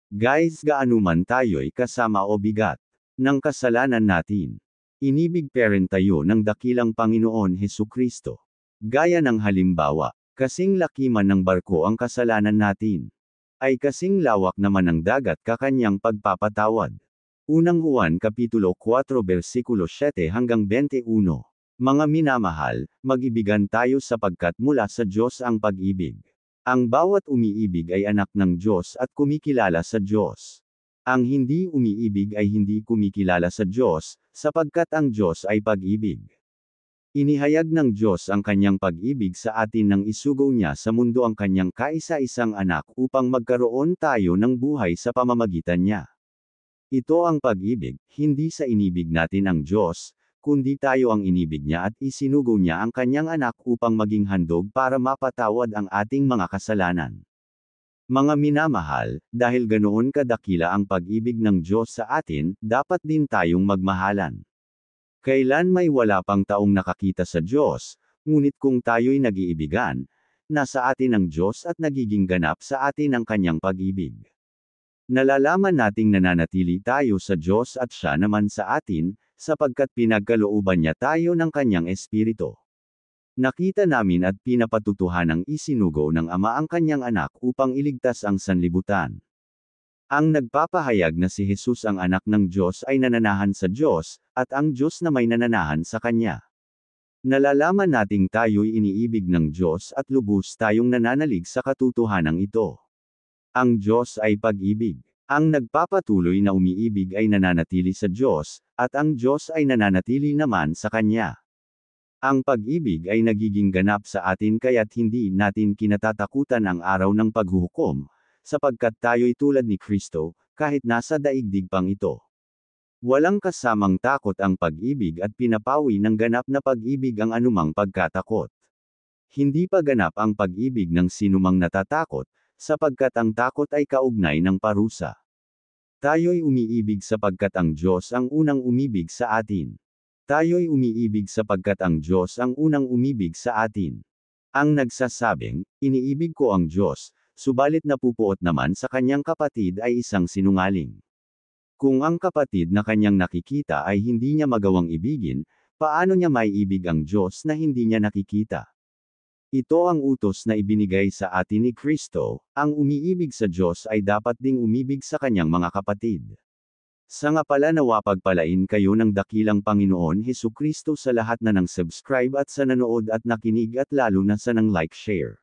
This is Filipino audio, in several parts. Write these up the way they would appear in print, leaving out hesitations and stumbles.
Guys, gaano man tayo'y kasama o bigat ng kasalanan natin, inibig pa rin tayo ng dakilang Panginoon Hesukristo. Gaya ng halimbawa, kasing laki man ng barko ang kasalanan natin, ay kasing lawak naman ng dagat kakanyang pagpapatawad. Unang Juan Kapitulo 4 versikulo 7 hanggang 21. Mga minamahal, mag-ibigan tayo sapagkat mula sa Diyos ang pag-ibig. Ang bawat umiibig ay anak ng Diyos at kumikilala sa Diyos. Ang hindi umiibig ay hindi kumikilala sa Diyos, sapagkat ang Diyos ay pag-ibig. Inihayag ng Diyos ang kanyang pag-ibig sa atin nang isugo niya sa mundo ang kanyang kaisa-isang anak upang magkaroon tayo ng buhay sa pamamagitan niya. Ito ang pag-ibig, hindi sa inibig natin ang Diyos, kundi tayo ang inibig niya at isinugo niya ang kanyang anak upang maging handog para mapatawad ang ating mga kasalanan. Mga minamahal, dahil ganoon kadakila ang pag-ibig ng Diyos sa atin, dapat din tayong magmahalan. Kailan may wala pang taong nakakita sa Diyos, ngunit kung tayo'y nag-iibigan, nasa atin ang Diyos at nagiging ganap sa atin ang kanyang pag-ibig. Nalalaman nating nananatili tayo sa Diyos at siya naman sa atin, sapagkat pinagkalooban niya tayo ng kanyang Espiritu. Nakita namin at pinapatutuhanang isinugo ng Ama ang kanyang anak upang iligtas ang sanlibutan. Ang nagpapahayag na si Jesus ang anak ng Diyos ay nananahan sa Diyos, at ang Diyos na may nananahan sa Kanya. Nalalaman nating tayo'y iniibig ng Diyos at lubos tayong nananalig sa katotohanang ito. Ang Diyos ay pag-ibig. Ang nagpapatuloy na umiibig ay nananatili sa Diyos, at ang Diyos ay nananatili naman sa Kanya. Ang pag-ibig ay nagiging ganap sa atin kaya't hindi natin kinatatakutan ang araw ng paghuhukom, sapagkat tayo'y tulad ni Kristo, kahit nasa daigdig pang ito. Walang kasamang takot ang pag-ibig at pinapawi ng ganap na pag-ibig ang anumang pagkatakot. Hindi pa ganap ang pag-ibig ng sinumang natatakot, sapagkat ang takot ay kaugnay ng parusa. Tayo'y umiibig sapagkat ang Diyos ang unang umibig sa atin. Tayo'y umiibig sapagkat ang Diyos ang unang umibig sa atin. Ang nagsasabing, iniibig ko ang Diyos, subalit napupuot naman sa kanyang kapatid ay isang sinungaling. Kung ang kapatid na kanyang nakikita ay hindi niya magawang ibigin, paano niya maiibig ang Diyos na hindi niya nakikita? Ito ang utos na ibinigay sa atin ni Kristo, ang umiibig sa Diyos ay dapat ding umibig sa kanyang mga kapatid. Sa nga pala nawa pagpalain kayo ng dakilang Panginoon Hesukristo sa lahat na nang subscribe at sa nanood at nakinig at lalo na sa nang like share.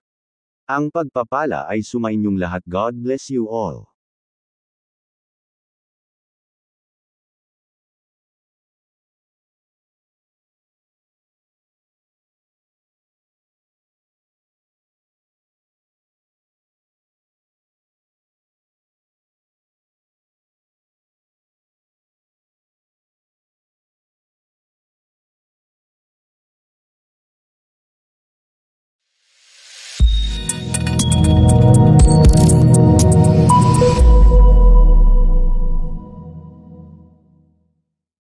Ang pagpapala ay sumainyong lahat. God bless you all.